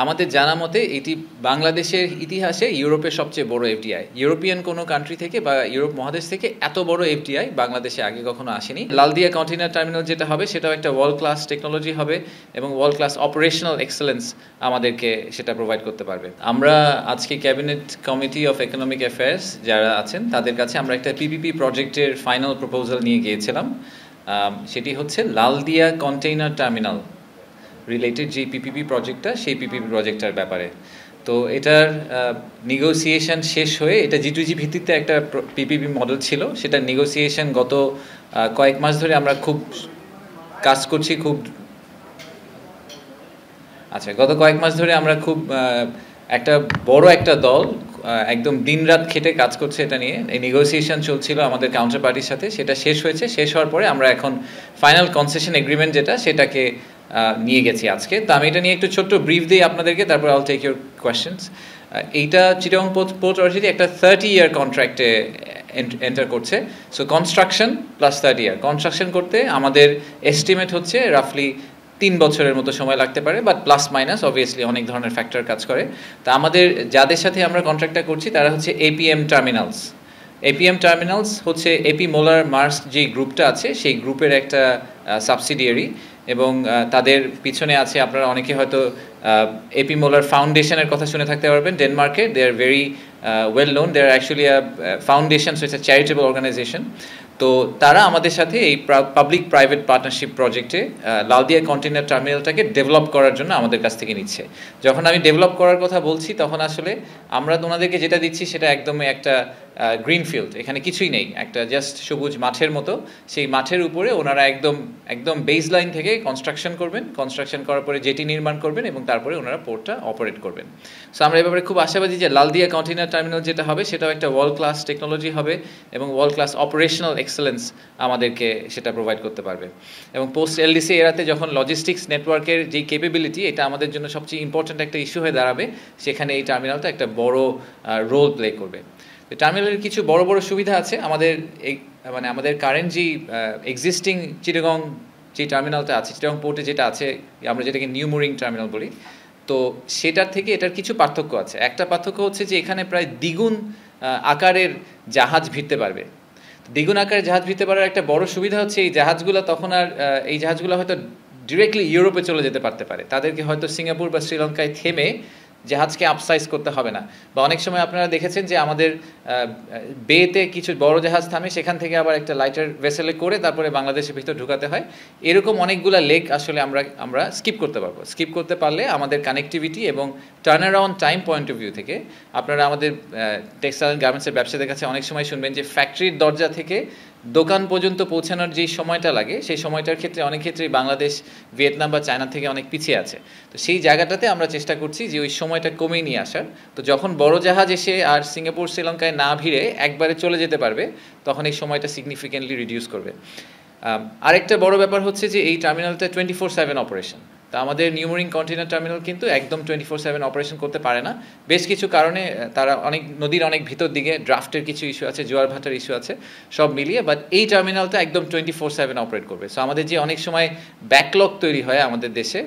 আমাদের জানা মতে এটি বাংলাদেশের ইতিহাসে ইউরোপের সবচেয়ে বড় এফডিআই। ইউরোপিয়ান কোনো কান্ট্রি থেকে বা ইউরোপ মহাদেশ থেকে এত বড় এফডিআই বাংলাদেশে আগে কখনো আসেনি। লালদিয়া কন্টেইনার টার্মিনাল যেটা হবে সেটাও একটা ওয়ার্ল্ড ক্লাস টেকনোলজি হবে এবং ওয়ার্ল্ড ক্লাস অপারেশনাল এক্সেলেন্স আমাদেরকে সেটা প্রোভাইড করতে পারবে। আমরা আজকে cabinet committee of economic affairs যারা আছেন তাদের কাছে আমরা একটা পিপিপি প্রজেক্টের ফাইনাল প্রপোজাল নিয়ে গিয়েছিলাম। সেটি হচ্ছে লালদিয়া কন্টেইনার টার্মিনাল রিলেটেড যে পিপিপি প্রজেক্টটা, সেই পিপিপি প্রজেক্টটার ব্যাপারে। তো এটার নেগোসিয়েশন শেষ হয়ে এটা জি2জি ভিত্তিতে একটা পিপিপি মডেল ছিল, সেটা নেগোসিয়েশন গত কয়েক মাস ধরে আমরা খুব কাজ করছি। গত কয়েক মাস ধরে আমরা খুব একটা বড় একটা দল একদম দিনরাত খেটে কাজ করছে এটা নিয়ে। এই নেগোসিয়েশন চলছিল আমাদের কাউন্টার পার্টির সাথে, সেটা শেষ হয়েছে। শেষ হওয়ার পরে আমরা এখন ফাইনাল কনসেশন এগ্রিমেন্ট যেটা, সেটাকে নিয়ে গেছি আজকে। তো আমি এটা নিয়ে একটু ছোট্ট ব্রিফ দিই আপনাদেরকে, তারপর আইল টেক ইউর কোয়েশ্চেন্স। এইটা চিটাগং পোর্ট অথরিটি একটা 30-year কন্ট্রাক্টে এন্টার করছে। সো কনস্ট্রাকশন প্লাস 30 ইয়ার। কনস্ট্রাকশন করতে আমাদের এস্টিমেট হচ্ছে রাফলি 3 বছরের মতো সময় লাগতে পারে, বাট প্লাস মাইনাস অবভিয়াসলি অনেক ধরনের ফ্যাক্টর কাজ করে। তা আমাদের যাদের সাথে আমরা কন্ট্রাক্টটা করছি তারা হচ্ছে এপিএম টার্মিনালস। এপিএম টার্মিনালস হচ্ছে এপি মোলার মার্স্ক যে গ্রুপটা আছে সেই গ্রুপের একটা সাবসিডিয়ারি, এবং তাদের পিছনে আছে আপনারা অনেকে হয়তো এপি মোলার ফাউন্ডেশনের কথা শুনে থাকতে পারবেন ডেনমার্কে। They are very well known, they are actually foundation, so it's a charitable organisation. তো তারা আমাদের সাথে এই পাবলিক প্রাইভেট পার্টনারশিপ প্রজেক্টে লালদিয়া কন্টেইনার টার্মিনালটাকে ডেভেলপ করার জন্য আমাদের কাছ থেকে নিচ্ছে। যখন আমি ডেভেলপ করার কথা বলছি তখন আসলে আমরা ওনাদেরকে যেটা দিচ্ছি সেটা একদমই একটা গ্রিনফিল্ড, এখানে কিছুই নেই, একটা জাস্ট সবুজ মাঠের মতো। সেই মাঠের উপরে ওনারা একদম বেস লাইন থেকে কনস্ট্রাকশন করবেন, কনস্ট্রাকশন করার পরে জেটি নির্মাণ করবেন এবং তারপরে ওনারা পোর্টটা অপারেট করবেন। সো আমরা এই ব্যাপারে খুব আশাবাদী যে লালদিয়া কন্টেইনার টার্মিনাল যেটা হবে সেটাও একটা ওয়ার্ল্ড ক্লাস টেকনোলজি হবে এবং ওয়ার্ল্ড ক্লাস অপারেশনাল এক্সেলেন্স আমাদেরকে সেটা প্রোভাইড করতে পারবে। এবং পোস্ট এলডিসি এরাতে যখন লজিস্টিক্স নেটওয়ার্কের যেই ক্যাপাবিলিটি, এটা আমাদের জন্য সবচেয়ে ইম্পর্ট্যান্ট একটা ইস্যু হয়ে দাঁড়াবে, সেখানে এই টার্মিনালটা একটা বড় রোল প্লে করবে। টার্মিনালের কিছু বড় বড় সুবিধা আছে। আমাদের কারেন্ট যে এক্সিস্টিং চিটাগং যে টার্মিনালটা আছে, চিটাগং পোর্টে যেটা আছে, আমরা যেটাকে নিউ মুরিং টার্মিনাল বলি, তো সেটার থেকে এটার কিছু পার্থক্য আছে। একটা পার্থক্য হচ্ছে যে এখানে প্রায় দ্বিগুণ আকারের জাহাজ ভিড়তে পারবে। দ্বিগুণ আকারের জাহাজ ভিড়তে পারার একটা বড় সুবিধা হচ্ছে এই জাহাজগুলো হয়তো ডিরেক্টলি ইউরোপে চলে যেতে পারতে পারে। তাদেরকে হয়তো সিঙ্গাপুর বা শ্রীলঙ্কায় থেমে জাহাজকে আপসাইজ করতে হবে না। বা অনেক সময় আপনারা দেখেছেন যে আমাদের বেতে কিছু বড় জাহাজ থামে, সেখান থেকে আবার একটা লাইটার ভেসেলে করে তারপরে বাংলাদেশের ভিতর ঢুকাতে হয়। এরকম অনেকগুলো লেক আসলে আমরা স্কিপ করতে পারবো। স্কিপ করতে পারলে আমাদের কানেক্টিভিটি এবং turn around time point of view থেকে, আপনারা আমাদের টেক্সটাইল অ্যান্ড গার্মেন্টসের ব্যবসাদের কাছে অনেক সময় শুনবেন যে ফ্যাক্টরির দরজা থেকে দোকান পর্যন্ত পৌঁছানোর যেই সময়টা লাগে, সেই সময়টার ক্ষেত্রে অনেক ক্ষেত্রেই বাংলাদেশ ভিয়েতনাম বা চায়না থেকে অনেক পিছিয়ে আছে। তো সেই জায়গাটাতে আমরা চেষ্টা করছি যে ওই সময়টা কমিয়ে নিয়ে আসার। তো যখন বড় জাহাজ এসে আর সিঙ্গাপুর শ্রীলঙ্কায় না ভিড়ে একবারে চলে যেতে পারবে, তখন এই সময়টা সিগনিফিকেন্টলি রিডিউস করবে। আরেকটা বড় ব্যাপার হচ্ছে যে এই টার্মিনালটা 24/7 অপারেশন। তা আমাদের নিউ মুরিং কন্টেইনার টার্মিনাল কিন্তু একদম 24/7 অপারেশন করতে পারে না। বেশ কিছু কারণে, তারা নদীর অনেক ভিতর দিকে ড্রাফটের কিছু ইস্যু আছে, জোয়ার ভাটার ইস্যু আছে, সব মিলিয়ে। বাট এই টার্মিনালটা একদম 24/7 অপারেট করবে। সো আমাদের যে অনেক সময় ব্যাকলগ তৈরি হয় আমাদের দেশে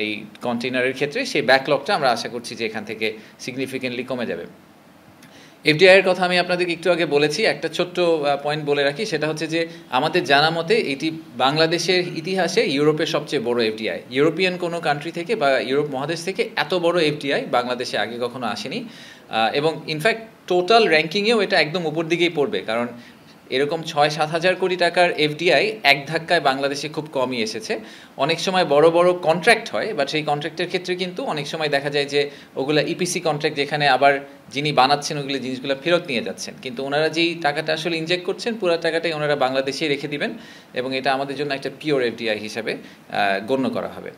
এই কন্টেইনারের ক্ষেত্রে, সেই ব্যাকলগটা আমরা আশা করছি যে এখান থেকে সিগনিফিকেন্টলি কমে যাবে। এফডিআই এর কথা আমি আপনাদেরকে একটু আগে বলেছি, একটা ছোট্ট পয়েন্ট বলে রাখি, সেটা হচ্ছে যে আমাদের জানা মতে এটি বাংলাদেশের ইতিহাসে ইউরোপের সবচেয়ে বড় এফডিআই। ইউরোপিয়ান কোনো কান্ট্রি থেকে বা ইউরোপ মহাদেশ থেকে এত বড় এফডিআই বাংলাদেশে আগে কখনো আসেনি। এবং ইনফ্যাক্ট টোটাল র্যাঙ্কিংয়েও এটা একদম উপর দিকেই পড়বে, কারণ এরকম 6-7 হাজার কোটি টাকার এফডিআই এক ধাক্কায় বাংলাদেশে খুব কমই এসেছে। অনেক সময় বড় বড় কন্ট্রাক্ট হয়, বাট সেই কন্ট্রাক্টের ক্ষেত্রে কিন্তু অনেক সময় দেখা যায় যে ওগুলো ইপিসি কন্ট্রাক্ট, যেখানে আবার যিনি বানাচ্ছেন ওগুলো জিনিসগুলো ফেরত নিয়ে যাচ্ছেন, কিন্তু ওনারা যেই টাকাটা আসলে ইনজেক্ট করছেন পুরো টাকাটাই ওনারা বাংলাদেশেই রেখে দিবেন, এবং এটা আমাদের জন্য একটা পিওর এফডিআই হিসাবে গণ্য করা হবে।